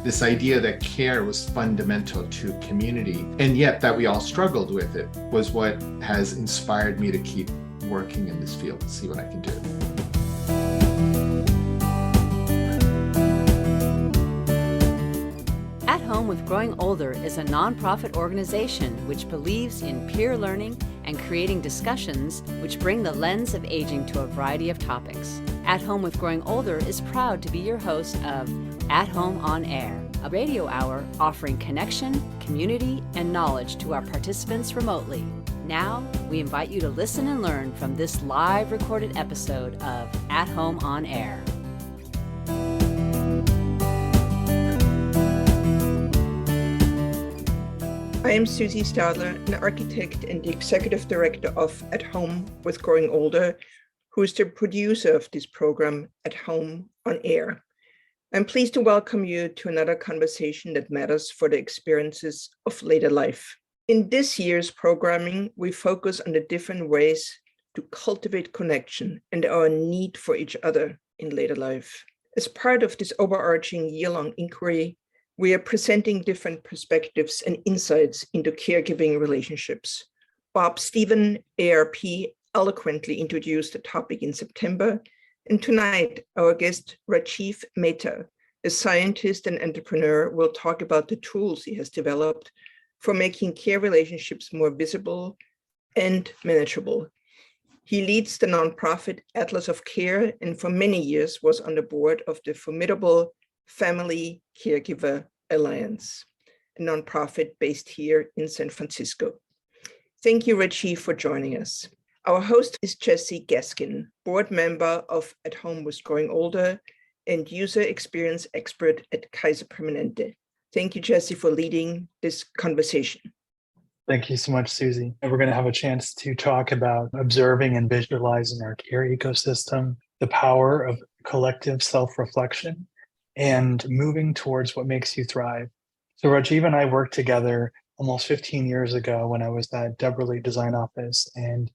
This idea that care was fundamental to community, and yet that we all struggled with it, was what has inspired me to keep working in this field and see what I can do. At Home with Growing Older is a nonprofit organization which believes in peer learning and creating discussions which bring the lens of aging to a variety of topics. At Home with Growing Older is proud to be your host of At Home on Air, a radio hour offering connection, community, and knowledge to our participants remotely. Now, we invite you to listen and learn from this live recorded episode of At Home on Air. I am Susie Stadler, an architect and the executive director of At Home with Growing Older, who is the producer of this program, At Home on Air. I'm pleased to welcome you to another conversation that matters for the experiences of later life. In this year's programming, we focus on the different ways to cultivate connection and our need for each other in later life. As part of this overarching year-long inquiry, we are presenting different perspectives and insights into caregiving relationships. Bob Stephen, ARP, eloquently introduced the topic in September, and tonight our guest Rajiv Mehta, a scientist and entrepreneur, will talk about the tools he has developed for making care relationships more visible and manageable. He leads the nonprofit Atlas of Care and for many years was on the board of the formidable Family Caregiver Alliance, a nonprofit based here in San Francisco. Thank you, Rajiv, for joining us. Our host is Jesse Gaskin, board member of At Home with Growing Older and user experience expert at Kaiser Permanente. Thank you, Jesse, for leading this conversation. Thank you so much, Susie. And we're going to have a chance to talk about observing and visualizing our care ecosystem, the power of collective self-reflection, and moving towards what makes you thrive. So Rajiv and I worked together almost 15 years ago when I was at Deborah Design Office. And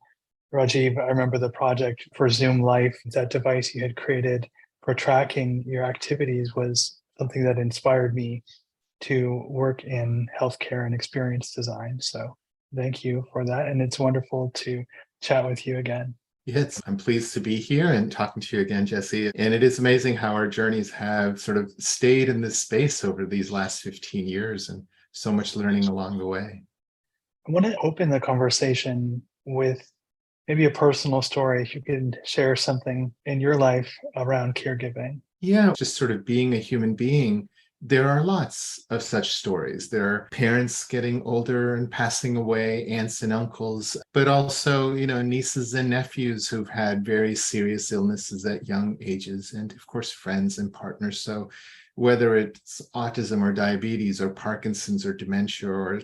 Rajiv, I remember the project for Zoom Life, that device you had created for tracking your activities was something that inspired me to work in healthcare and experience design. So thank you for that. And it's wonderful to chat with you again. Yes, I'm pleased to be here and talking to you again, Jesse. And it is amazing how our journeys have sort of stayed in this space over these last 15 years and so much learning along the way. I want to open the conversation with maybe a personal story. If you could share something in your life around caregiving. Yeah, just sort of being a human being. There are lots of such stories. There are parents getting older and passing away, aunts and uncles, but also, nieces and nephews who've had very serious illnesses at young ages, and of course, friends and partners. So whether it's autism or diabetes or Parkinson's or dementia or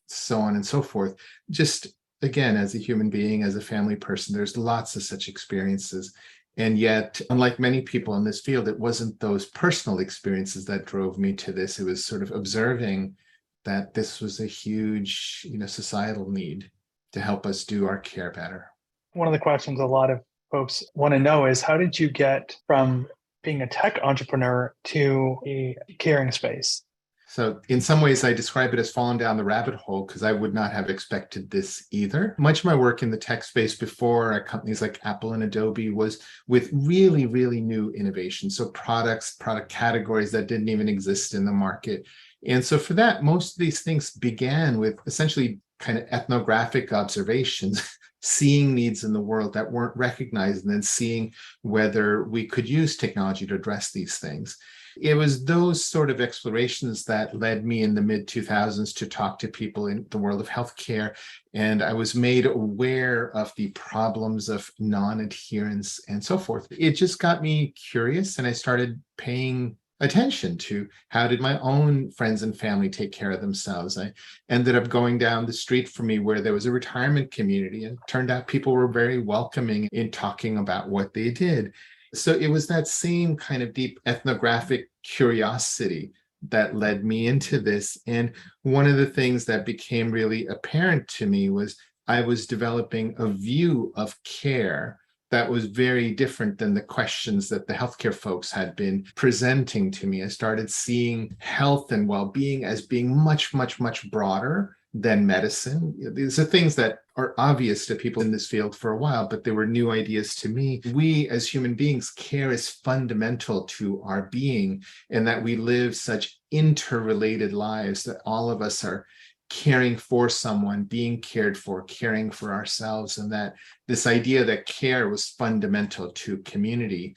so on and so forth, just again, as a human being, as a family person, there's lots of such experiences. And yet, unlike many people in this field, it wasn't those personal experiences that drove me to this. It was sort of observing that this was a huge, societal need to help us do our care better. One of the questions a lot of folks want to know is, how did you get from being a tech entrepreneur to a caring space? So in some ways, I describe it as falling down the rabbit hole because I would not have expected this either. Much of my work in the tech space before at companies like Apple and Adobe was with really, really new innovations. So product categories that didn't even exist in the market. And so for that, most of these things began with essentially kind of ethnographic observations, seeing needs in the world that weren't recognized, and then seeing whether we could use technology to address these things. It was those sort of explorations that led me in the mid-2000s to talk to people in the world of healthcare. And I was made aware of the problems of non-adherence and so forth. It just got me curious, and I started paying attention to how did my own friends and family take care of themselves. I ended up going down the street from me where there was a retirement community, and it turned out people were very welcoming in talking about what they did. So it was that same kind of deep ethnographic curiosity that led me into this. And one of the things that became really apparent to me was I was developing a view of care that was very different than the questions that the healthcare folks had been presenting to me. I started seeing health and well-being as being much, much, much broader than medicine. These are things that are obvious to people in this field for a while, but they were new ideas to me. We as human beings, care is fundamental to our being, and that we live such interrelated lives that all of us are caring for someone, being cared for, caring for ourselves, and that this idea that care was fundamental to community,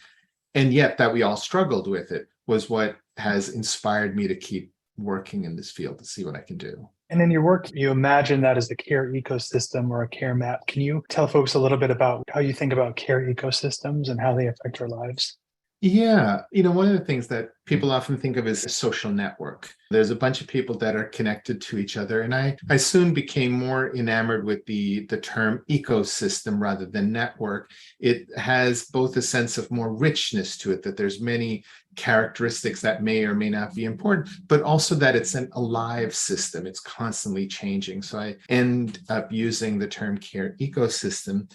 and yet that we all struggled with it, was what has inspired me to keep working in this field to see what I can do. And in your work, you imagine that as a care ecosystem or a care map. Can you tell folks a little bit about how you think about care ecosystems and how they affect our lives? Yeah, one of the things that people often think of as a social network. There's a bunch of people that are connected to each other. And I soon became more enamored with the term ecosystem rather than network. It has both a sense of more richness to it, that there's many characteristics that may or may not be important, but also that it's an alive system. It's constantly changing. So I end up using the term care ecosystem.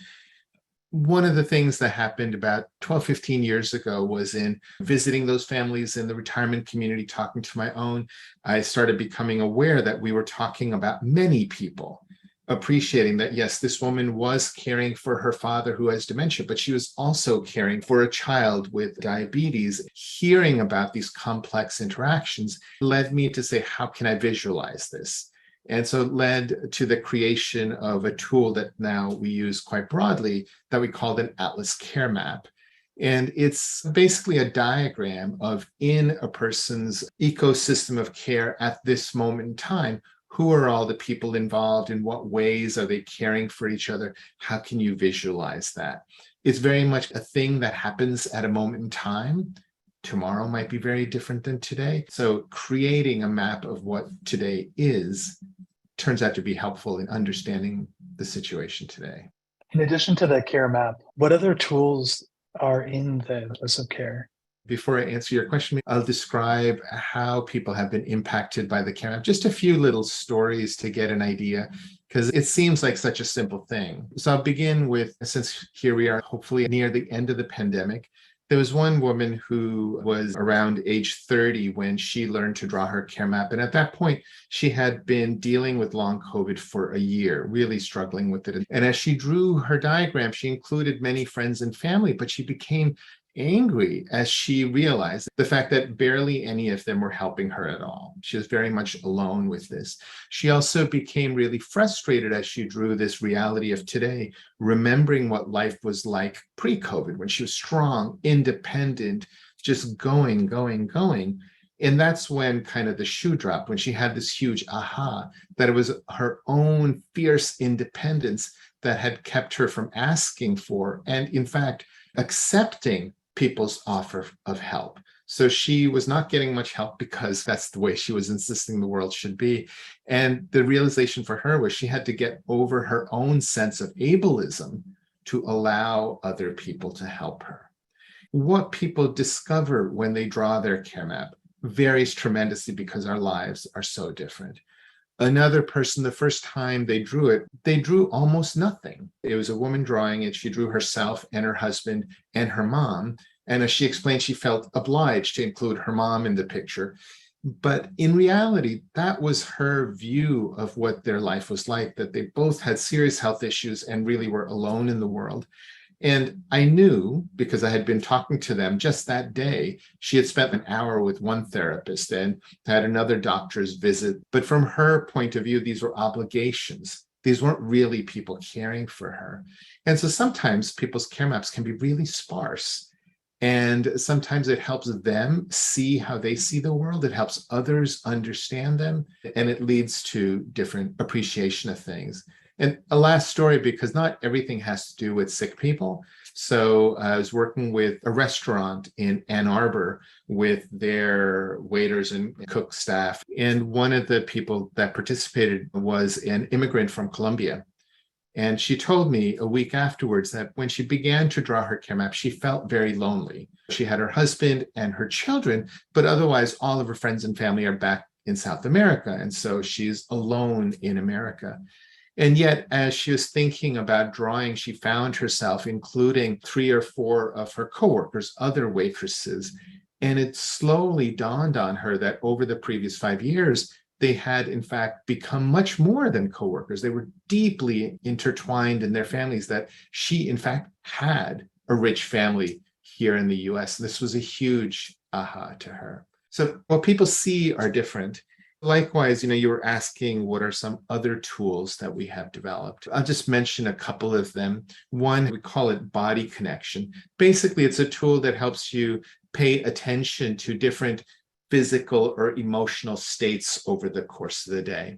One of the things that happened about 12, 15 years ago was in visiting those families in the retirement community, talking to my own, I started becoming aware that we were talking about many people, appreciating that, yes, this woman was caring for her father who has dementia, but she was also caring for a child with diabetes. Hearing about these complex interactions led me to say, how can I visualize this? And so it led to the creation of a tool that now we use quite broadly that we called an Atlas Care Map. And it's basically a diagram of, in a person's ecosystem of care at this moment in time, who are all the people involved? In what ways are they caring for each other? How can you visualize that? It's very much a thing that happens at a moment in time. Tomorrow might be very different than today. So creating a map of what today is turns out to be helpful in understanding the situation today. In addition to the care map, what other tools are in the Atlas of Care? Before I answer your question, I'll describe how people have been impacted by the care map. Just a few little stories to get an idea, because it seems like such a simple thing. So I'll begin with, since here we are hopefully near the end of the pandemic, there was one woman who was around age 30 when she learned to draw her care map. And at that point, she had been dealing with long COVID for a year, really struggling with it. And as she drew her diagram, she included many friends and family, but she became angry as she realized the fact that barely any of them were helping her at all. She was very much alone with this. She also became really frustrated as she drew this reality of today, remembering what life was like pre-COVID, when she was strong, independent, just going. And that's when kind of the shoe dropped, when she had this huge aha, that it was her own fierce independence that had kept her from asking for, and in fact, accepting people's offer of help. So she was not getting much help because that's the way she was insisting the world should be. And the realization for her was she had to get over her own sense of ableism to allow other people to help her. What people discover when they draw their care map varies tremendously because our lives are so different. Another person, the first time they drew it, they drew almost nothing. It was a woman drawing it. She drew herself and her husband and her mom. And as she explained, she felt obliged to include her mom in the picture. But in reality, that was her view of what their life was like, that they both had serious health issues and really were alone in the world. And I knew, because I had been talking to them just that day, she had spent an hour with one therapist and had another doctor's visit. But from her point of view, these were obligations. These weren't really people caring for her. And so sometimes people's care maps can be really sparse. And sometimes it helps them see how they see the world. It helps others understand them. And it leads to different appreciation of things. And a last story, because not everything has to do with sick people. So I was working with a restaurant in Ann Arbor with their waiters and cook staff. And one of the people that participated was an immigrant from Colombia. And she told me a week afterwards that when she began to draw her care map, she felt very lonely. She had her husband and her children, but otherwise all of her friends and family are back in South America. And so she's alone in America. And yet, as she was thinking about drawing, she found herself including 3 or 4 of her coworkers, other waitresses. And it slowly dawned on her that over the previous 5 years, they had in fact become much more than coworkers. They were deeply intertwined in their families, that she in fact had a rich family here in the US. This was a huge aha to her. So what people see are different. Likewise, you were asking what are some other tools that we have developed. I'll just mention a couple of them. One, we call it body connection. Basically, it's a tool that helps you pay attention to different physical or emotional states over the course of the day.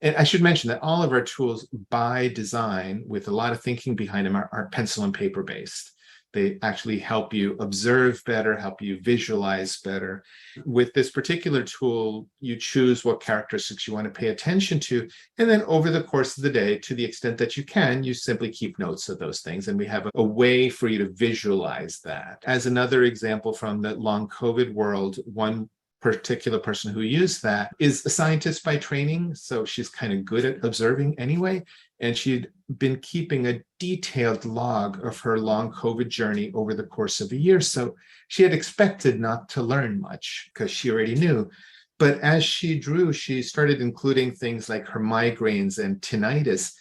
And I should mention that all of our tools by design, with a lot of thinking behind them, are pencil and paper based. They actually help you observe better, help you visualize better. With this particular tool, you choose what characteristics you want to pay attention to. And then over the course of the day, to the extent that you can, you simply keep notes of those things. And we have a way for you to visualize that. As another example from the long COVID world, one particular person who used that is a scientist by training. So she's kind of good at observing anyway. And she'd been keeping a detailed log of her long COVID journey over the course of a year. So she had expected not to learn much because she already knew. But as she drew, she started including things like her migraines and tinnitus.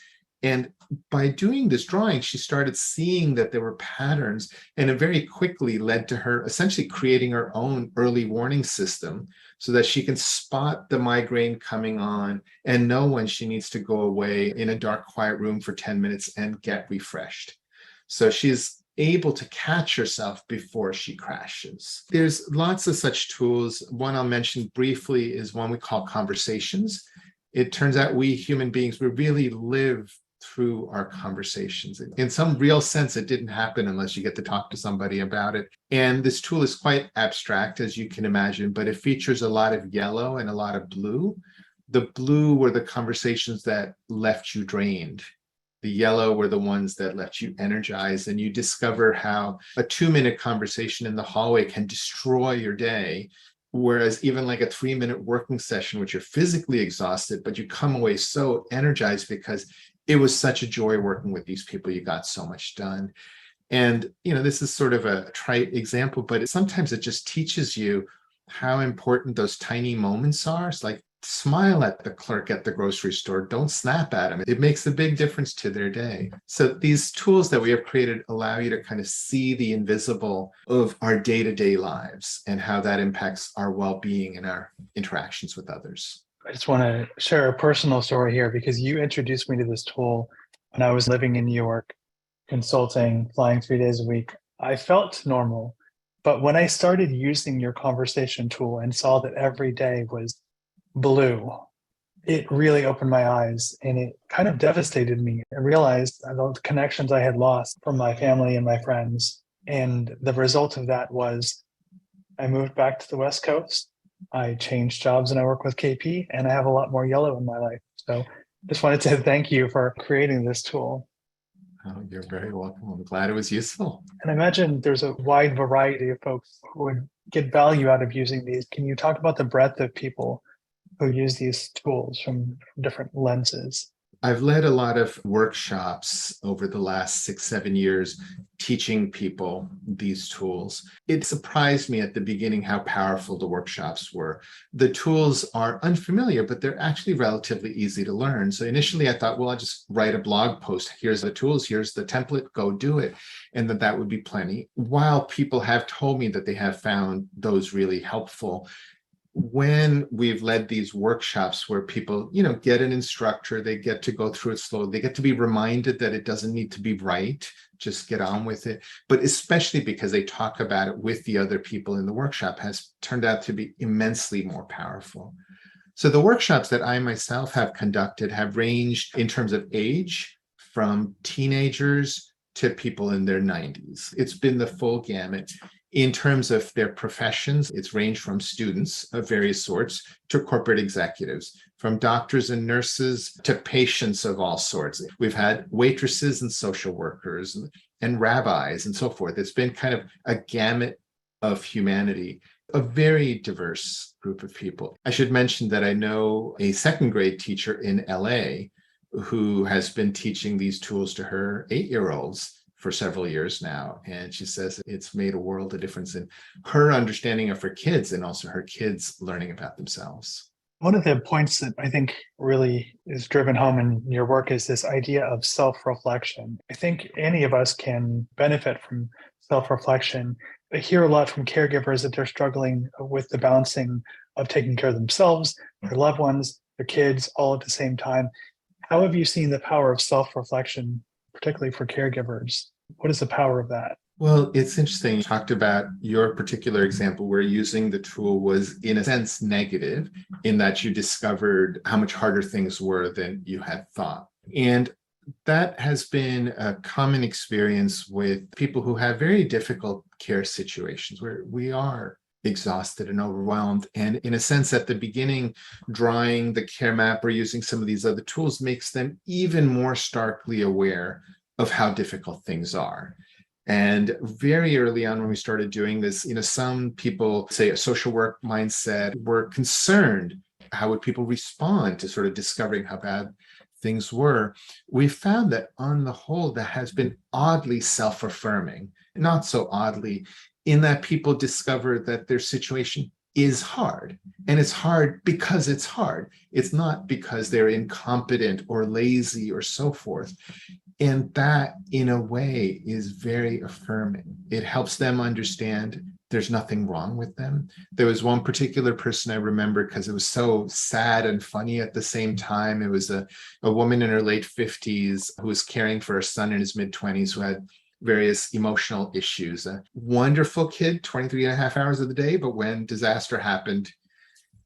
And by doing this drawing, she started seeing that there were patterns, and it very quickly led to her essentially creating her own early warning system so that she can spot the migraine coming on and know when she needs to go away in a dark, quiet room for 10 minutes and get refreshed. So she's able to catch herself before she crashes. There's lots of such tools. One I'll mention briefly is one we call conversations. It turns out we human beings, we really live through our conversations. In some real sense, it didn't happen unless you get to talk to somebody about it. And this tool is quite abstract, as you can imagine, but it features a lot of yellow and a lot of blue. The blue were the conversations that left you drained. The yellow were the ones that left you energized. And you discover how a 2-minute conversation in the hallway can destroy your day. Whereas even like a 3-minute working session, which you're physically exhausted, but you come away so energized because it was such a joy working with these people. You got so much done. And, this is sort of a trite example, but sometimes it just teaches you how important those tiny moments are. It's like, smile at the clerk at the grocery store. Don't snap at them. It makes a big difference to their day. So these tools that we have created allow you to kind of see the invisible of our day-to-day lives and how that impacts our well-being and our interactions with others. I just want to share a personal story here because you introduced me to this tool when I was living in New York, consulting, flying 3 days a week. I felt normal, but when I started using your conversation tool and saw that every day was blue, it really opened my eyes and it kind of devastated me. I realized the connections I had lost from my family and my friends. And the result of that was I moved back to the West Coast. I changed jobs and I work with KP, and I have a lot more yellow in my life. So just wanted to thank you for creating this tool. Oh, you're very welcome. I'm glad it was useful. And I imagine there's a wide variety of folks who would get value out of using these. Can you talk about the breadth of people who use these tools from different lenses? I've led a lot of workshops over the last 6-7 years teaching people these tools. It surprised me at the beginning how powerful the workshops were. The tools are unfamiliar, but they're actually relatively easy to learn. So initially I thought, well, I'll just write a blog post. Here's the tools, here's the template, go do it. And that would be plenty. While people have told me that they have found those really helpful, when we've led these workshops where people, get an instructor, they get to go through it slowly, they get to be reminded that it doesn't need to be right, just get on with it. But especially because they talk about it with the other people in the workshop has turned out to be immensely more powerful. So the workshops that I myself have conducted have ranged in terms of age from teenagers to people in their 90s. It's been the full gamut. In terms of their professions, it's ranged from students of various sorts to corporate executives, from doctors and nurses to patients of all sorts. We've had waitresses and social workers and rabbis and so forth. It's been kind of a gamut of humanity, a very diverse group of people. I should mention that I know a second grade teacher in LA who has been teaching these tools to her 8-year-olds for several years now. And she says it's made a world of difference in her understanding of her kids and also her kids learning about themselves. One of the points that I think really is driven home in your work is this idea of self-reflection. I think any of us can benefit from self-reflection. I hear a lot from caregivers that they're struggling with the balancing of taking care of themselves, their loved ones, their kids, all at the same time. How have you seen the power of self-reflection, particularly for caregivers? What is the power of that? Well, it's interesting. You talked about your particular example where using the tool was, in a sense, negative in that you discovered how much harder things were than you had thought. And that has been a common experience with people who have very difficult care situations where we are exhausted and overwhelmed. And in a sense, at the beginning, drawing the care map or using some of these other tools makes them even more starkly aware of how difficult things are. And very early on, when we started doing this, some people say a social work mindset were concerned. How would people respond to sort of discovering how bad things were? We found that on the whole, that has been oddly self-affirming, not so oddly, in that people discover that their situation is hard. And it's hard because it's hard. It's not because they're incompetent or lazy or so forth. And that, in a way, is very affirming. It helps them understand there's nothing wrong with them. There was one particular person I remember because it was so sad and funny at the same time. It was a woman in her late 50s who was caring for her son in his mid-20s who had various emotional issues. A wonderful kid, 23 and a half hours of the day, but when disaster happened,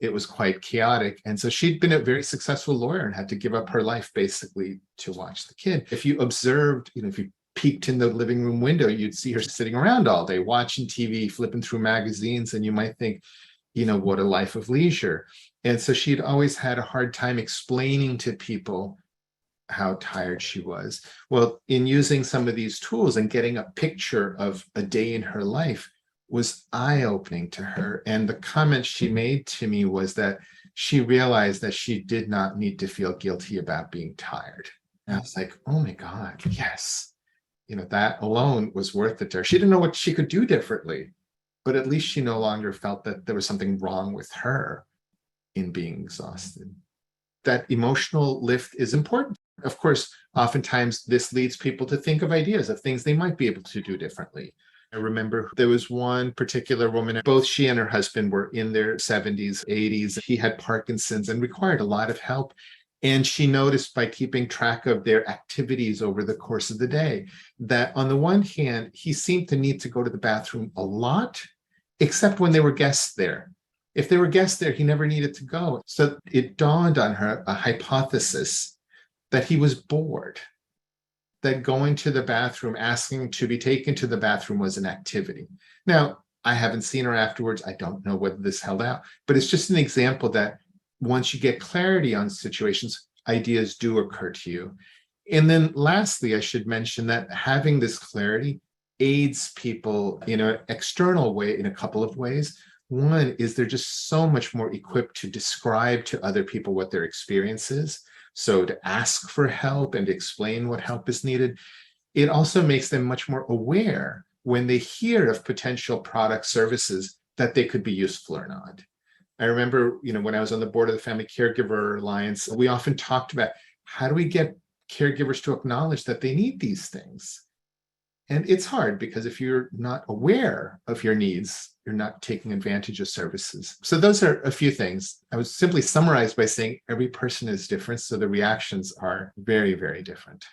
it was quite chaotic. And so she'd been a very successful lawyer and had to give up her life basically to watch the kid. If you observed, if you peeked in the living room window, you'd see her sitting around all day, watching TV, flipping through magazines, and you might think, what a life of leisure. And so she'd always had a hard time explaining to people how tired she was. Well, in using some of these tools and getting a picture of a day in her life was eye-opening to her. And the comment she made to me was that she realized that she did not need to feel guilty about being tired. And I was like, oh my God, yes. That alone was worth it to her. She didn't know what she could do differently, but at least she no longer felt that there was something wrong with her in being exhausted. That emotional lift is important. Of course, oftentimes this leads people to think of ideas of things they might be able to do differently. I remember there was one particular woman, both she and her husband were in their 70s, 80s. He had Parkinson's and required a lot of help. And she noticed by keeping track of their activities over the course of the day that on the one hand, he seemed to need to go to the bathroom a lot, except when there were guests there. If there were guests there, he never needed to go. So it dawned on her a hypothesis that he was bored, that going to the bathroom, asking to be taken to the bathroom was an activity. Now, I haven't seen her afterwards. I don't know whether this held out, but it's just an example that once you get clarity on situations, ideas do occur to you. And then lastly, I should mention that having this clarity aids people in an external way in a couple of ways. One is they're just so much more equipped to describe to other people what their experience is. So to ask for help and explain what help is needed. It also makes them much more aware when they hear of potential product services that they could be useful or not. I remember, when I was on the board of the Family Caregiver Alliance, we often talked about how do we get caregivers to acknowledge that they need these things? And it's hard because if you're not aware of your needs, you're not taking advantage of services. So those are a few things. I would simply summarize by saying every person is different. So the reactions are very, very different.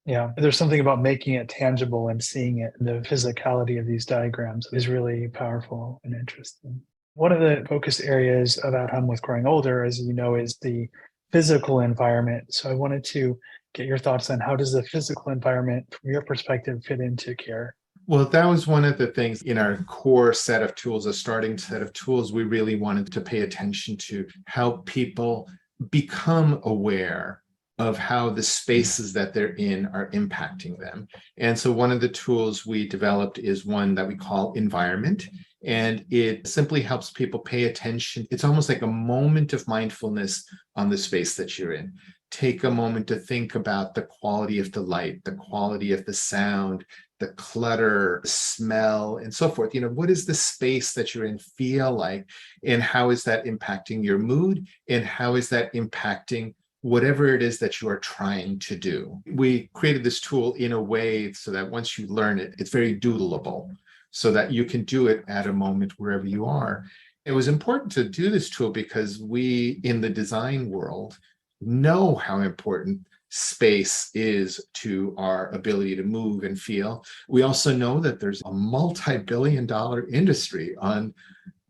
Yeah, there's something about making it tangible and seeing it. The physicality of these diagrams is really powerful and interesting. One of the focus areas of At Home with Growing Older, as you know, is the physical environment. So I wanted to get your thoughts on how does the physical environment, from your perspective, fit into care? Well, that was one of the things in our core set of tools, a starting set of tools, we really wanted to pay attention to help people become aware of how the spaces that they're in are impacting them. And so one of the tools we developed is one that we call environment. And it simply helps people pay attention. It's almost like a moment of mindfulness on the space that you're in. take a moment to think about the quality of the light, the quality of the sound, the clutter, smell, and so forth. What does the space that you're in feel like? And how is that impacting your mood? And how is that impacting whatever it is that you are trying to do? We created this tool in a way so that once you learn it, it's very doodleable, so that you can do it at a moment wherever you are. It was important to do this tool because we, in the design world, know how important space is to our ability to move and feel. We also know that there's a multi-billion-dollar industry on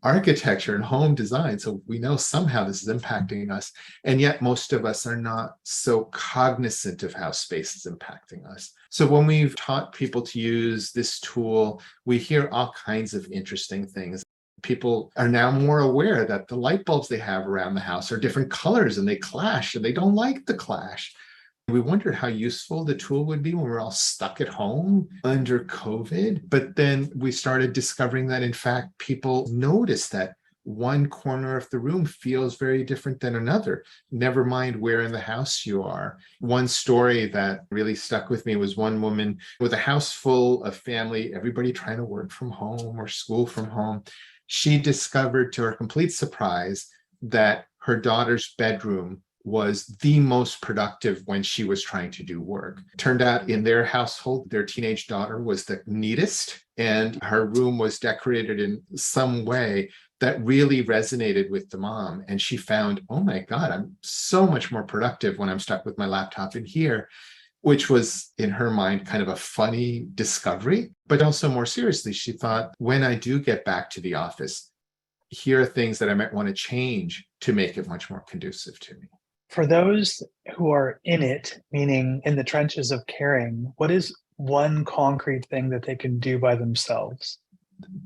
architecture and home design. So we know somehow this is impacting us. And yet most of us are not so cognizant of how space is impacting us. So when we've taught people to use this tool, we hear all kinds of interesting things. People are now more aware that the light bulbs they have around the house are different colors and they clash and they don't like the clash. We wondered how useful the tool would be when we're all stuck at home under COVID. But then we started discovering that, in fact, people notice that one corner of the room feels very different than another, never mind where in the house you are. One story that really stuck with me was one woman with a house full of family, everybody trying to work from home or school from home. She discovered, to her complete surprise, that her daughter's bedroom was the most productive when she was trying to do work. Turned out in their household, their teenage daughter was the neatest, and her room was decorated in some way that really resonated with the mom. And she found, oh my God, I'm so much more productive when I'm stuck with my laptop in here, which was, in her mind, kind of a funny discovery. But also more seriously, she thought, when I do get back to the office, here are things that I might want to change to make it much more conducive to me. For those who are in it, meaning in the trenches of caring, what is one concrete thing that they can do by themselves?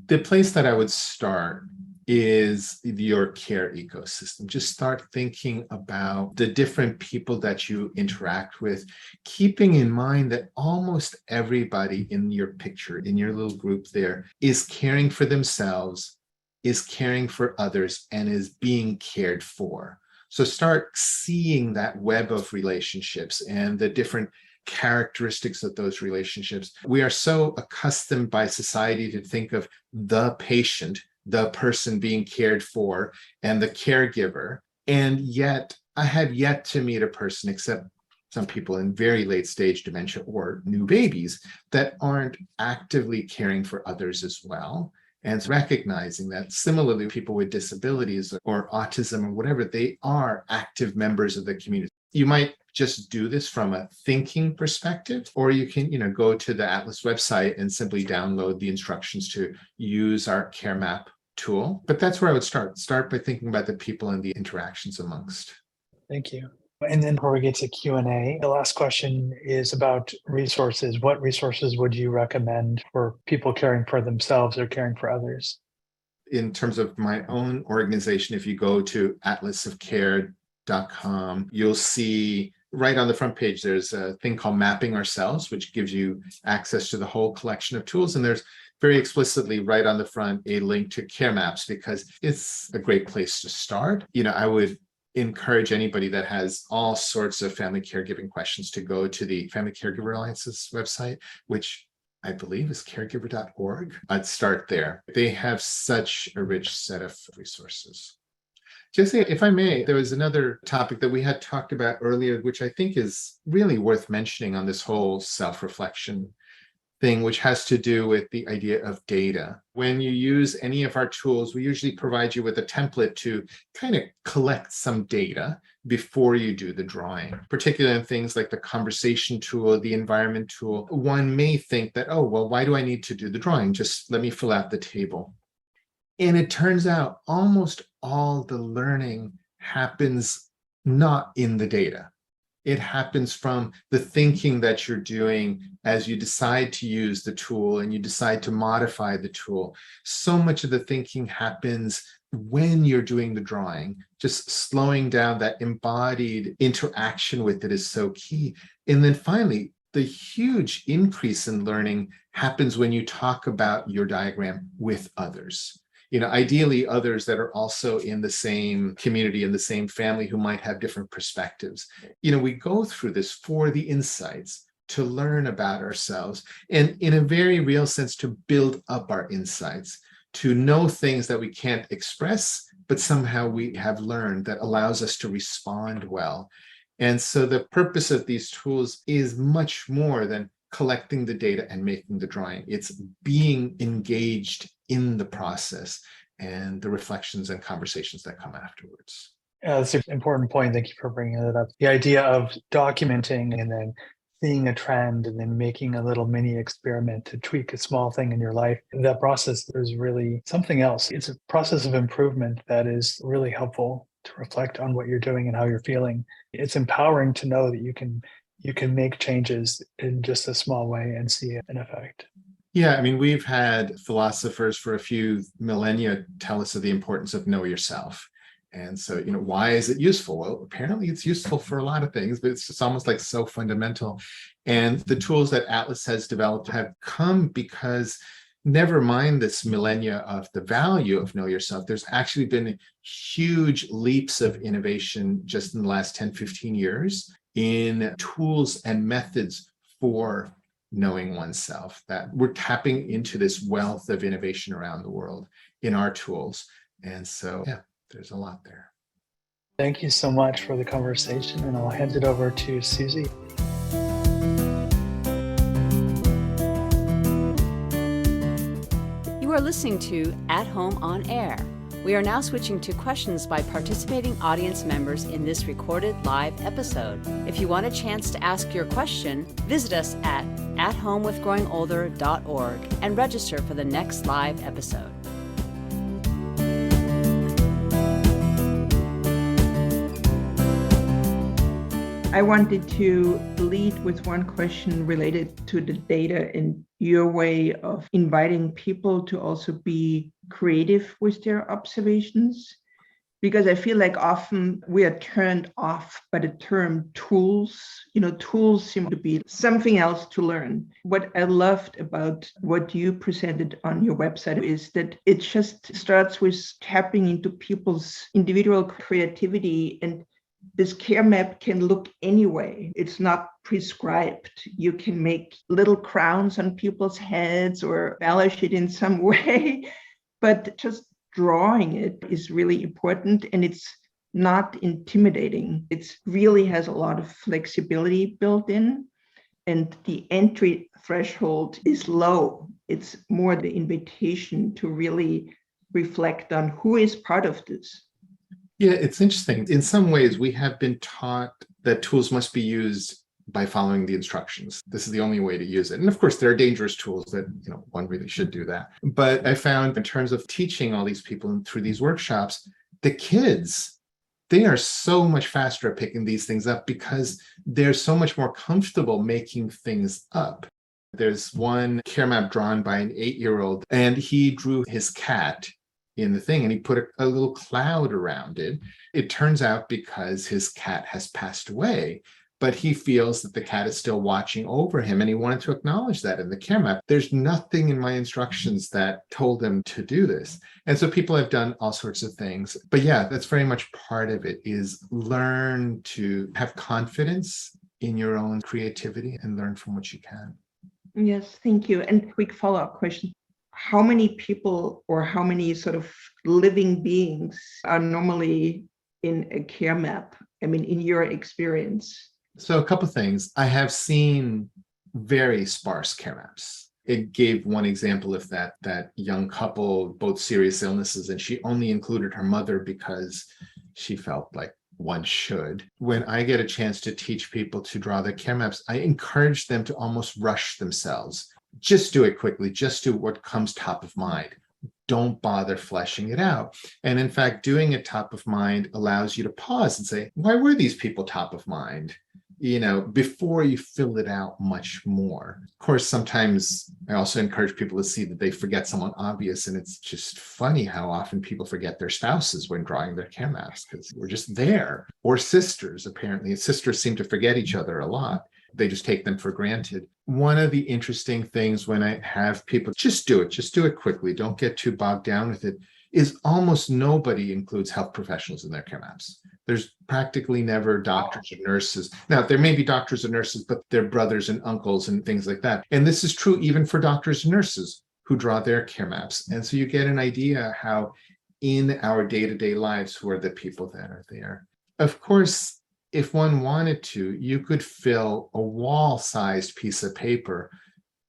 The place that I would start is your care ecosystem. Just start thinking about the different people that you interact with, keeping in mind that almost everybody in your picture, in your little group there, is caring for themselves, is caring for others, and is being cared for. So start seeing that web of relationships and the different characteristics of those relationships. We are so accustomed by society to think of the patient, the person being cared for, and the caregiver. And yet I have yet to meet a person, except some people in very late stage dementia or new babies, that aren't actively caring for others as well. And recognizing that similarly, people with disabilities or autism or whatever, they are active members of the community. You might just do this from a thinking perspective, or you can, go to the Atlas website and simply download the instructions to use our Care Map tool. But that's where I would start. Start by thinking about the people and the interactions amongst. Thank you. And then before we get to Q&A, the last question is about resources. What resources would you recommend for people caring for themselves or caring for others? In terms of my own organization, if you go to atlasofcare.com, you'll see right on the front page, there's a thing called Mapping Ourselves, which gives you access to the whole collection of tools. And there's very explicitly right on the front a link to Care Maps, because it's a great place to start. I would encourage anybody that has all sorts of family caregiving questions to go to the Family Caregiver Alliance's website, which I believe is caregiver.org. I'd start there. They have such a rich set of resources. Jesse, if I may, there was another topic that we had talked about earlier, which I think is really worth mentioning on this whole self-reflection thing, which has to do with the idea of data. When you use any of our tools, we usually provide you with a template to kind of collect some data before you do the drawing, particularly in things like the conversation tool, the environment tool. One may think that, oh, well, why do I need to do the drawing? Just let me fill out the table. And it turns out almost all the learning happens not in the data. It happens from the thinking that you're doing as you decide to use the tool and you decide to modify the tool. So much of the thinking happens when you're doing the drawing. Just slowing down that embodied interaction with it is so key. And then finally, the huge increase in learning happens when you talk about your diagram with others. Ideally others that are also in the same community, in the same family, who might have different perspectives. We go through this for the insights, to learn about ourselves, and in a very real sense, to build up our insights, to know things that we can't express, but somehow we have learned that allows us to respond well. And so the purpose of these tools is much more than collecting the data and making the drawing. It's being engaged in the process and the reflections and conversations that come afterwards. That's an important point. Thank you for bringing that up. The idea of documenting and then seeing a trend and then making a little mini experiment to tweak a small thing in your life. That process is really something else. It's a process of improvement that is really helpful to reflect on what you're doing and how you're feeling. It's empowering to know that you can make changes in just a small way and see an effect. Yeah, we've had philosophers for a few millennia tell us of the importance of know yourself. And so, why is it useful? Well, apparently it's useful for a lot of things, but it's just almost like so fundamental. And the tools that Atlas has developed have come because, never mind this millennia of the value of know yourself, there's actually been huge leaps of innovation just in the last 10, 15 years in tools and methods for knowing oneself, that we're tapping into this wealth of innovation around the world in our tools. And so, yeah, there's a lot there. Thank you so much for the conversation, and I'll hand it over to Susie. You are listening to At Home on Air. We are now switching to questions by participating audience members in this recorded live episode. If you want a chance to ask your question, visit us at athomewithgrowingolder.org and register for the next live episode. I wanted to lead with one question related to the data and your way of inviting people to also be creative with their observations, because I feel like often we are turned off by the term tools. Tools seem to be something else to learn. What I loved about what you presented on your website is that it just starts with tapping into people's individual creativity, and this care map can look anyway. It's not prescribed. You can make little crowns on people's heads or embellish it in some way, but just drawing it is really important, and it's not intimidating. It really has a lot of flexibility built in, and the entry threshold is low. It's more the invitation to really reflect on who is part of this. Yeah, it's interesting. In some ways, we have been taught that tools must be used by following the instructions. This is the only way to use it. And of course, there are dangerous tools that, one really should do that. But I found in terms of teaching all these people through these workshops, the kids, they are so much faster at picking these things up because they're so much more comfortable making things up. There's one care map drawn by an 8-year-old, and he drew his cat in the thing, and he put a little cloud around it. It turns out because his cat has passed away, but he feels that the cat is still watching over him, and he wanted to acknowledge that in the care map. There's nothing in my instructions that told him to do this. And so people have done all sorts of things. But yeah, that's very much part of it, is learn to have confidence in your own creativity and learn from what you can. Yes, thank you. And quick follow-up question. How many people or how many sort of living beings are normally in a care map? In your experience? So a couple of things. I have seen very sparse care maps. It gave one example of that young couple, both serious illnesses, and she only included her mother because she felt like one should. When I get a chance to teach people to draw their care maps, I encourage them to almost rush themselves. Just do it quickly. Just do what comes top of mind. Don't bother fleshing it out. And in fact, doing it top of mind allows you to pause and say, why were these people top of mind? Before you fill it out much more. Of course, sometimes I also encourage people to see that they forget someone obvious. And it's just funny how often people forget their spouses when drawing their care maps, because we're just there. Or sisters, apparently. Sisters seem to forget each other a lot. They just take them for granted. One of the interesting things when I have people just do it quickly, don't get too bogged down with it, is almost nobody includes health professionals in their care maps. There's practically never doctors or nurses. Now, there may be doctors and nurses, but they're brothers and uncles and things like that. And this is true even for doctors and nurses who draw their care maps. And so you get an idea how in our day-to-day lives, who are the people that are there. Of course, if one wanted to, you could fill a wall-sized piece of paper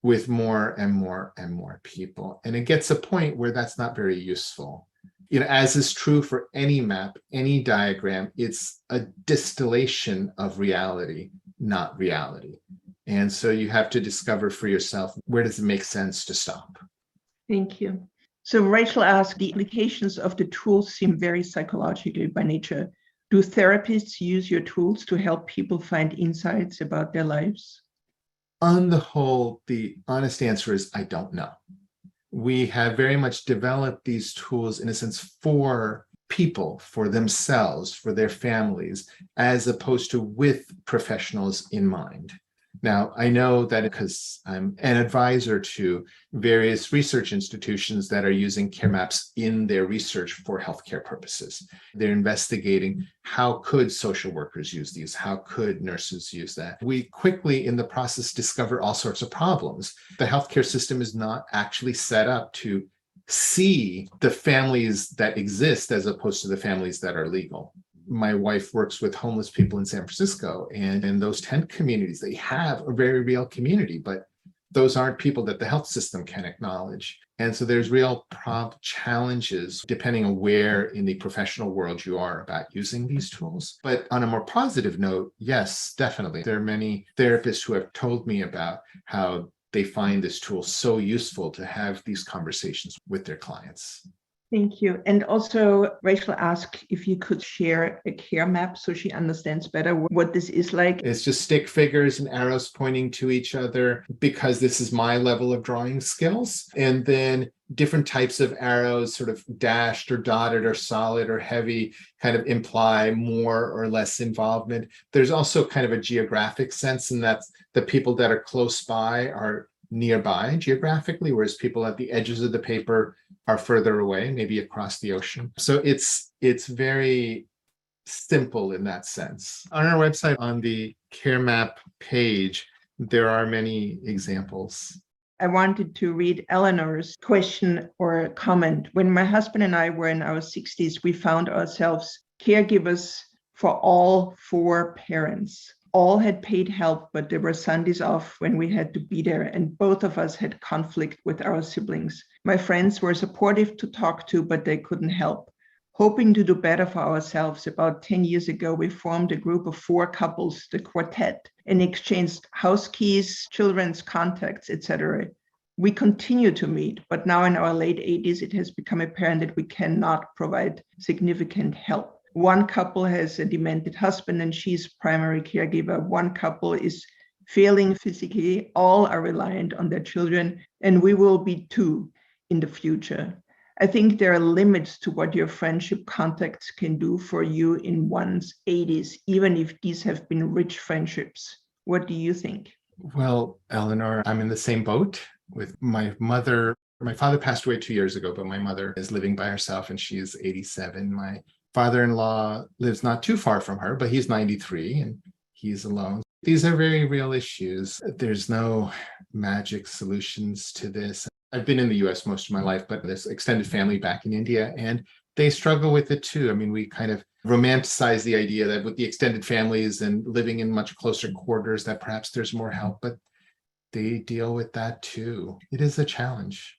with more and more and more people. And it gets a point where that's not very useful. As is true for any map, any diagram, it's a distillation of reality, not reality. And so you have to discover for yourself, where does it make sense to stop? Thank you. So Rachel asked, the implications of the tools seem very psychological by nature. Do therapists use your tools to help people find insights about their lives? On the whole, the honest answer is I don't know. We have very much developed these tools in a sense for people, for themselves, for their families, as opposed to with professionals in mind. Now, I know that because I'm an advisor to various research institutions that are using care maps in their research for healthcare purposes. They're investigating how could social workers use these? How could nurses use that? We quickly in the process discover all sorts of problems. The healthcare system is not actually set up to see the families that exist as opposed to the families that are legal. My wife works with homeless people in San Francisco, and in those tent communities, they have a very real community, but those aren't people that the health system can acknowledge. And so there's real challenges depending on where in the professional world you are about using these tools. But on a more positive note, yes, definitely. There are many therapists who have told me about how they find this tool so useful to have these conversations with their clients. Thank you. And also, Rachel asked if you could share a care map so she understands better what this is like. It's just stick figures and arrows pointing to each other because this is my level of drawing skills. And then different types of arrows, sort of dashed or dotted or solid or heavy, kind of imply more or less involvement. There's also kind of a geographic sense in that the people that are close by are nearby geographically, whereas people at the edges of the paper are further away, maybe across the ocean. So it's very simple in that sense. On our website, on the care map page, there are many examples. I wanted to read Eleanor's question or comment. When my husband and I were in our 60s, we found ourselves caregivers for all 4 parents. All had paid help, but there were Sundays off when we had to be there, and both of us had conflict with our siblings. My friends were supportive to talk to, but they couldn't help. Hoping to do better for ourselves, about 10 years ago, we formed a group of 4 couples, the Quartet, and exchanged house keys, children's contacts, etc. We continue to meet, but now in our late 80s, it has become apparent that we cannot provide significant help. One couple has a demented husband and she's primary caregiver. One couple is failing physically. All are reliant on their children, and we will be too in the future. I think there are limits to what your friendship contacts can do for you in one's 80s, even if these have been rich friendships. What do you think? Well, Eleanor, I'm in the same boat with my mother. My father passed away 2 years ago, but my mother is living by herself and she is 87. My father-in-law lives not too far from her, but he's 93 and he's alone. These are very real issues. There's no magic solutions to this. I've been in the US most of my life, but there's extended family back in India and they struggle with it too. I mean, we kind of romanticize the idea that with the extended families and living in much closer quarters, that perhaps there's more help, but they deal with that too. It is a challenge.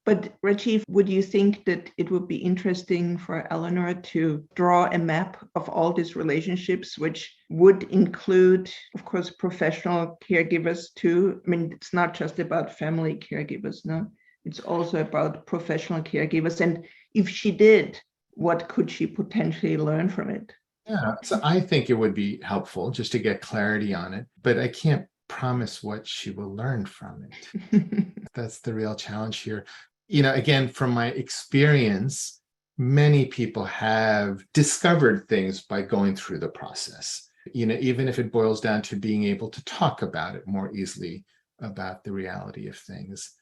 But Rajiv, would you think that it would be interesting for Eleanor to draw a map of all these relationships, which would include, of course, professional caregivers too? I mean, it's not just about family caregivers, no? It's also about professional caregivers. And if she did, what could she potentially learn from it? Yeah, so I think it would be helpful just to get clarity on it, but I can't promise what she will learn from it. That's the real challenge here. Again, from my experience, many people have discovered things by going through the process. Even if it boils down to being able to talk about it more easily, about the reality of things.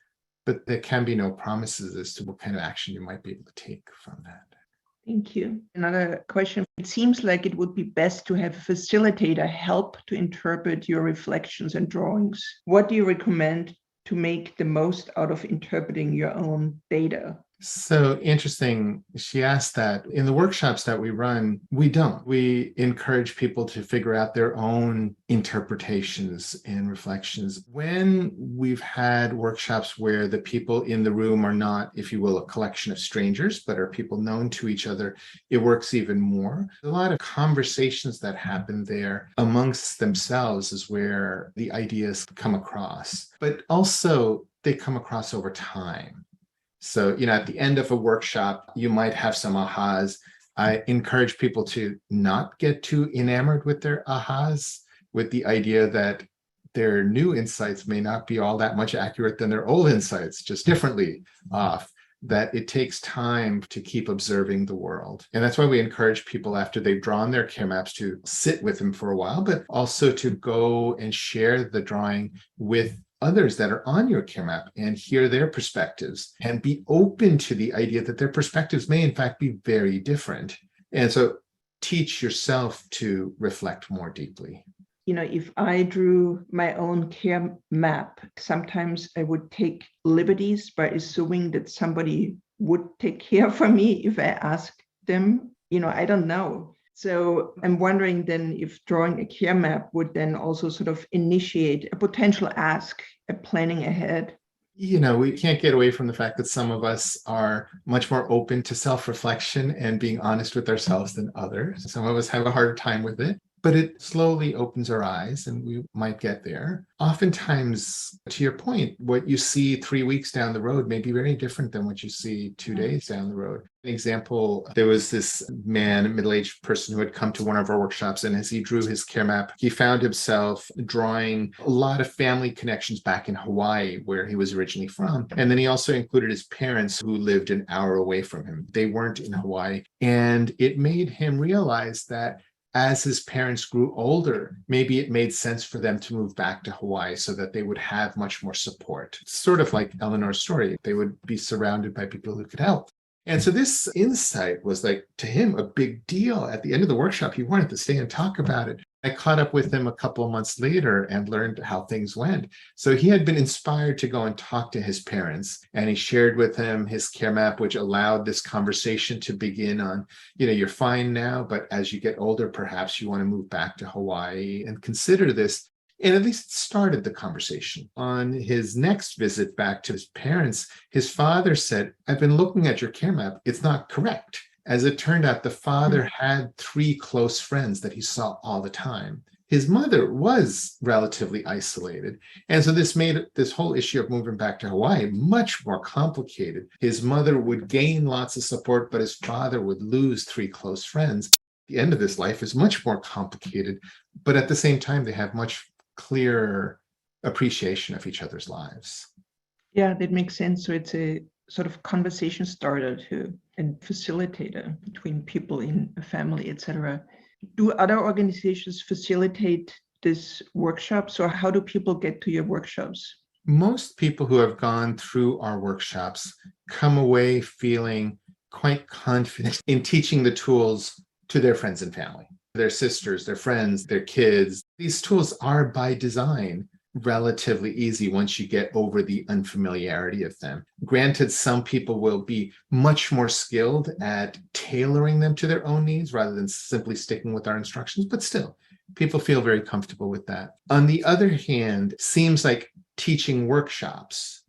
but there can be no promises as to what kind of action you might be able to take from that. Thank you. Another question. It seems like it would be best to have a facilitator help to interpret your reflections and drawings. What do you recommend to make the most out of interpreting your own data? So interesting. She asked that. In the workshops that we run, we don't. We encourage people to figure out their own interpretations and reflections. When we've had workshops where the people in the room are not, if you will, a collection of strangers, but are people known to each other, it works even more. A lot of conversations that happen there amongst themselves is where the ideas come across, but also they come across over time. So, at the end of a workshop, you might have some ahas. I encourage people to not get too enamored with their ahas, with the idea that their new insights may not be all that much accurate than their old insights, just differently off, that it takes time to keep observing the world. And that's why we encourage people after they've drawn their care maps to sit with them for a while, but also to go and share the drawing with others that are on your care map and hear their perspectives and be open to the idea that their perspectives may in fact be very different. And so teach yourself to reflect more deeply. If I drew my own care map, sometimes I would take liberties by assuming that somebody would take care for me if I asked them. I don't know. So I'm wondering then if drawing a care map would then also sort of initiate a potential ask, a planning ahead. We can't get away from the fact that some of us are much more open to self-reflection and being honest with ourselves than others. Some of us have a harder time with it, but it slowly opens our eyes and we might get there. Oftentimes, to your point, what you see 3 weeks down the road may be very different than what you see 2 days down the road. An example, there was this man, a middle-aged person who had come to one of our workshops, and as he drew his care map, he found himself drawing a lot of family connections back in Hawaii, where he was originally from. And then he also included his parents who lived an hour away from him. They weren't in Hawaii. And it made him realize that as his parents grew older, maybe it made sense for them to move back to Hawaii so that they would have much more support. Sort of like Eleanor's story, they would be surrounded by people who could help. And so this insight was like, to him, a big deal. At the end of the workshop, he wanted to stay and talk about it. I caught up with him a couple of months later and learned how things went. So he had been inspired to go and talk to his parents, and he shared with them his care map, which allowed this conversation to begin on, you're fine now, but as you get older, perhaps you want to move back to Hawaii and consider this. And at least it started the conversation. On his next visit back to his parents, his father said, "I've been looking at your care map. It's not correct." As it turned out, the father had 3 close friends that he saw all the time. His mother was relatively isolated. And so this made this whole issue of moving back to Hawaii much more complicated. His mother would gain lots of support, but his father would lose 3 close friends. The end of this life is much more complicated, but at the same time, they have much clearer appreciation of each other's lives. Yeah, that makes sense. So it's a sort of conversation starter and facilitator between people in a family, etc. Do other organizations facilitate this workshops, or how do people get to your workshops? Most people who have gone through our workshops come away feeling quite confident in teaching the tools to their friends and family, their sisters, their friends, their kids. These tools are by design relatively easy once you get over the unfamiliarity of them. Granted, some people will be much more skilled at tailoring them to their own needs rather than simply sticking with our instructions, but still, people feel very comfortable with that. On the other hand, it seems like teaching workshops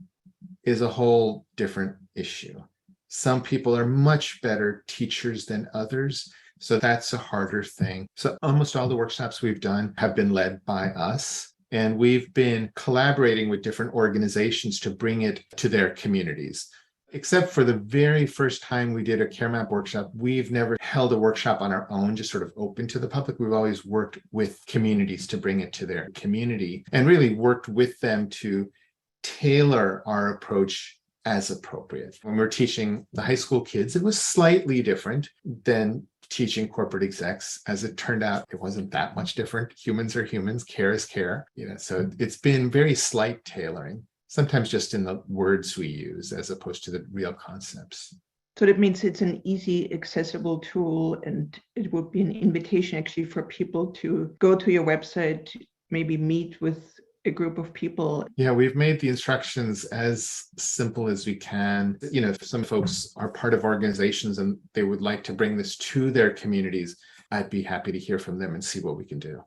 is a whole different issue. Some people are much better teachers than others, so that's a harder thing. So almost all the workshops we've done have been led by us. And we've been collaborating with different organizations to bring it to their communities. Except for the very first time we did a care map workshop, we've never held a workshop on our own, just sort of open to the public. We've always worked with communities to bring it to their community and really worked with them to tailor our approach as appropriate. When we're teaching the high school kids, it was slightly different than teaching corporate execs. As it turned out, it wasn't that much different. Humans are humans, care is care. So it's been very slight tailoring. sometimes just in the words we use as opposed to the real concepts. So that means it's an easy, accessible tool, and it would be an invitation actually for people to go to your website, maybe meet with a group of people. Yeah, we've made the instructions as simple as we can. If some folks are part of organizations and they would like to bring this to their communities, I'd be happy to hear from them and see what we can do.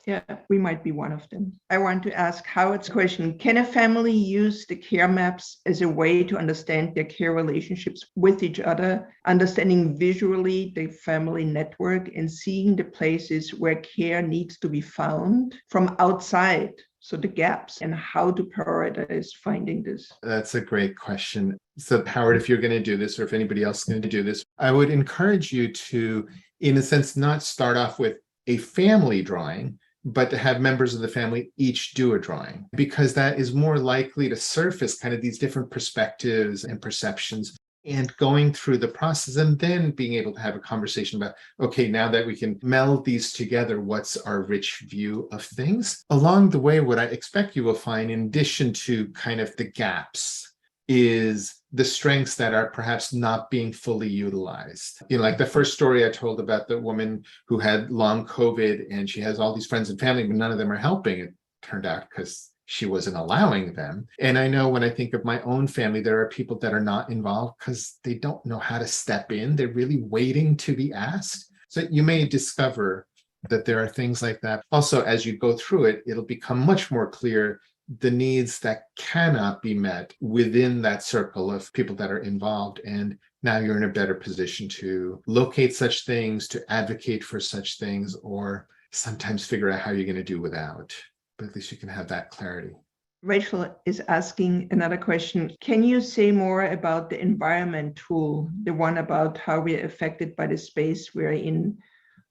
Yeah, we might be one of them. I want to ask Howard's question. Can a family use the care maps as a way to understand their care relationships with each other, understanding visually the family network and seeing the places where care needs to be found from outside? So the gaps and how to prioritize finding this. That's a great question. So Howard, if you're going to do this, or if anybody else is going to do this, I would encourage you to, in a sense, not start off with a family drawing, but to have members of the family each do a drawing, because that is more likely to surface kind of these different perspectives and perceptions, and going through the process and then being able to have a conversation about, okay, now that we can meld these together, what's our rich view of things? Along the way, what I expect you will find, in addition to kind of the gaps, is the strengths that are perhaps not being fully utilized. Like the first story I told about the woman who had long COVID and she has all these friends and family, but none of them are helping, it turned out, because she wasn't allowing them. And I know when I think of my own family, there are people that are not involved because they don't know how to step in. They're really waiting to be asked. So you may discover that there are things like that. Also, as you go through it, it'll become much more clear the needs that cannot be met within that circle of people that are involved. And now you're in a better position to locate such things, to advocate for such things, or sometimes figure out how you're going to do without. But at least you can have that clarity. Rachel is asking another question. Can you say more about the environment tool, the one about how we're affected by the space we're in?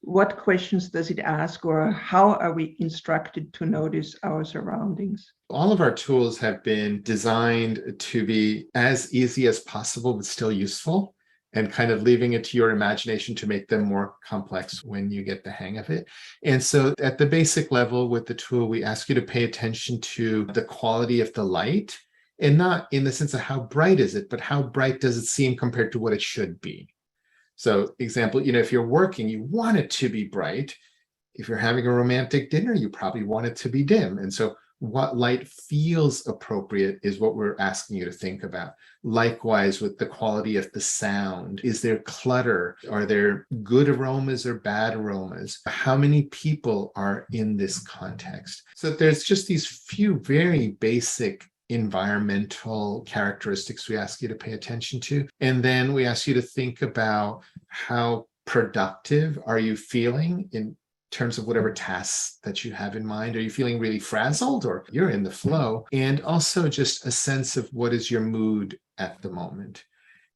What questions does it ask, or how are we instructed to notice our surroundings? All of our tools have been designed to be as easy as possible, but still useful, and kind of leaving it to your imagination to make them more complex when you get the hang of it. And so at the basic level with the tool, we ask you to pay attention to the quality of the light, and not in the sense of how bright is it, but how bright does it seem compared to what it should be. So example, if you're working, you want it to be bright. If you're having a romantic dinner, you probably want it to be dim. And so what light feels appropriate is what we're asking you to think about. Likewise, with the quality of the sound, is there clutter? Are there good aromas or bad aromas? How many people are in this context? So there's just these few very basic environmental characteristics we ask you to pay attention to. And then we ask you to think about how productive are you feeling in terms of whatever tasks that you have in mind. Are you feeling really frazzled, or you're in the flow? And also just a sense of what is your mood at the moment.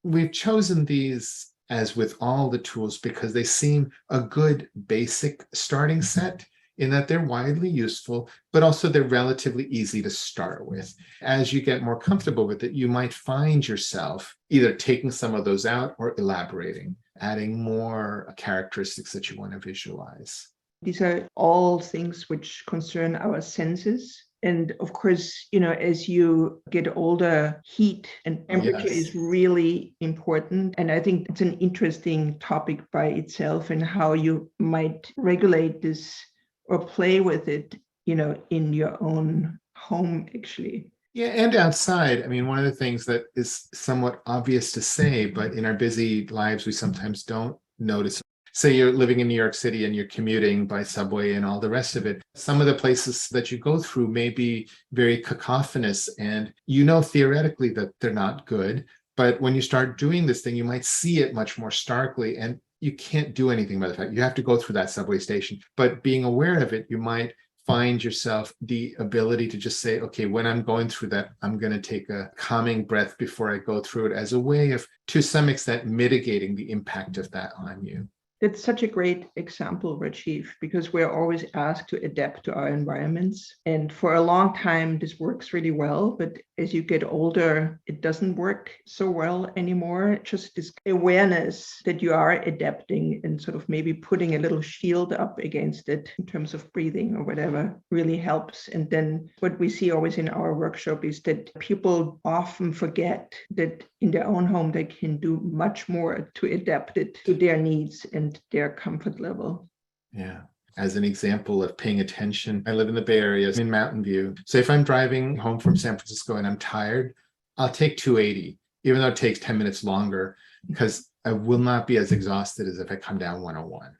We've chosen these, as with all the tools, because they seem a good basic starting set, in that they're widely useful, but also they're relatively easy to start with. As you get more comfortable with it, you might find yourself either taking some of those out or elaborating, adding more characteristics that you want to visualize. These are all things which concern our senses. And of course, as you get older, heat and temperature is really important. And I think it's an interesting topic by itself, and how you might regulate this or play with it, in your own home, actually. Yeah, and outside. I mean, one of the things that is somewhat obvious to say, but in our busy lives, we sometimes don't notice. Say you're living in New York City and you're commuting by subway and all the rest of it. Some of the places that you go through may be very cacophonous, and theoretically that they're not good. But when you start doing this thing, you might see it much more starkly, and you can't do anything about the fact you have to go through that subway station. But being aware of it, you might find yourself the ability to just say, okay, when I'm going through that, I'm going to take a calming breath before I go through it, as a way of, to some extent, mitigating the impact of that on you. That's such a great example, Rajiv, because we're always asked to adapt to our environments. And for a long time, this works really well. But as you get older, it doesn't work so well anymore. Just this awareness that you are adapting and sort of maybe putting a little shield up against it in terms of breathing or whatever really helps. And then what we see always in our workshop is that people often forget that in their own home, they can do much more to adapt it to their needs and their comfort level. Yeah. As an example of paying attention, I live in the Bay Area in Mountain View. So if I'm driving home from San Francisco and I'm tired, I'll take 280, even though it takes 10 minutes longer, because I will not be as exhausted as if I come down 101.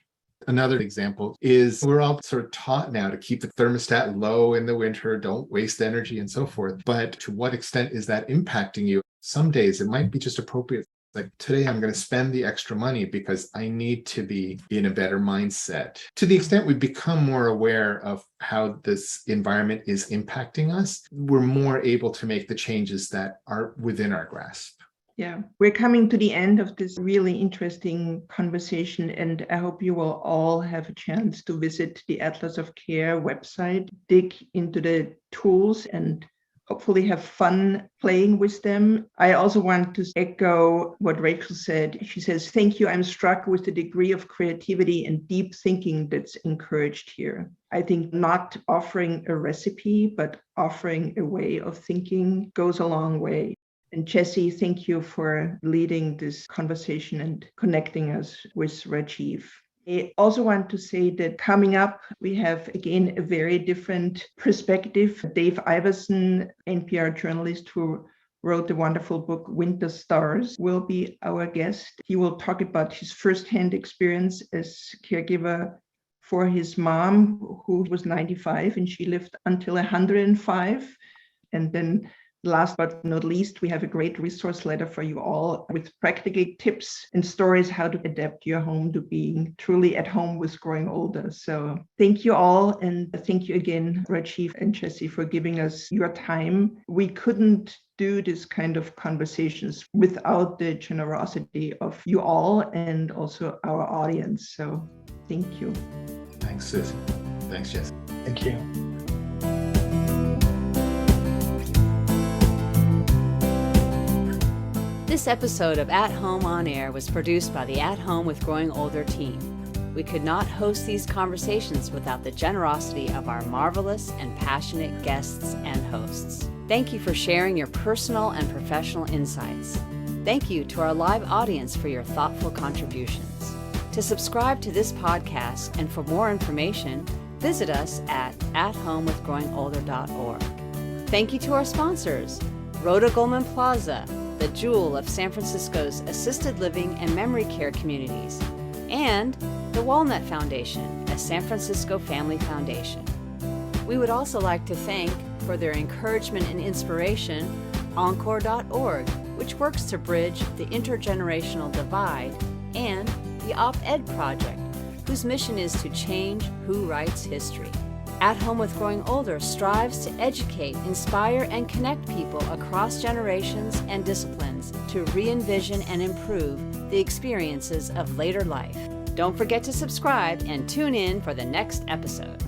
Another example is we're all sort of taught now to keep the thermostat low in the winter, don't waste energy and so forth. But to what extent is that impacting you? Some days it might be just appropriate. Like today, I'm going to spend the extra money because I need to be in a better mindset. To the extent we become more aware of how this environment is impacting us, we're more able to make the changes that are within our grasp. Yeah, we're coming to the end of this really interesting conversation, and I hope you will all have a chance to visit the Atlas of Care website, dig into the tools, and hopefully have fun playing with them. I also want to echo what Rachel said. She says, "Thank you. I'm struck with the degree of creativity and deep thinking that's encouraged here. I think not offering a recipe, but offering a way of thinking goes a long way." And Jessie, thank you for leading this conversation and connecting us with Rajiv. I also want to say that coming up, we have, again, a very different perspective. Dave Iverson, NPR journalist who wrote the wonderful book Winter Stars, will be our guest. He will talk about his firsthand experience as caregiver for his mom, who was 95, and she lived until 105. And then last but not least, we have a great resource letter for you all with practical tips and stories how to adapt your home to being truly at home with growing older. So thank you all. And thank you again, Rajiv and Jessie, for giving us your time. We couldn't do this kind of conversations without the generosity of you all and also our audience. So thank you. Thanks, Susie. Thanks, Jessie. Thank you. This episode of At Home on Air was produced by the At Home with Growing Older team. We could not host these conversations without the generosity of our marvelous and passionate guests and hosts. Thank you for sharing your personal and professional insights. Thank you to our live audience for your thoughtful contributions. To subscribe to this podcast and for more information, visit us at athomewithgrowingolder.org. Thank you to our sponsors, Rhoda Goldman Plaza, the jewel of San Francisco's assisted living and memory care communities, and the Walnut Foundation, a San Francisco family foundation. We would also like to thank, for their encouragement and inspiration, Encore.org, which works to bridge the intergenerational divide, and the Op-Ed Project, whose mission is to change who writes history. At Home with Growing Older strives to educate, inspire, and connect people across generations and disciplines to re-envision and improve the experiences of later life. Don't forget to subscribe and tune in for the next episode.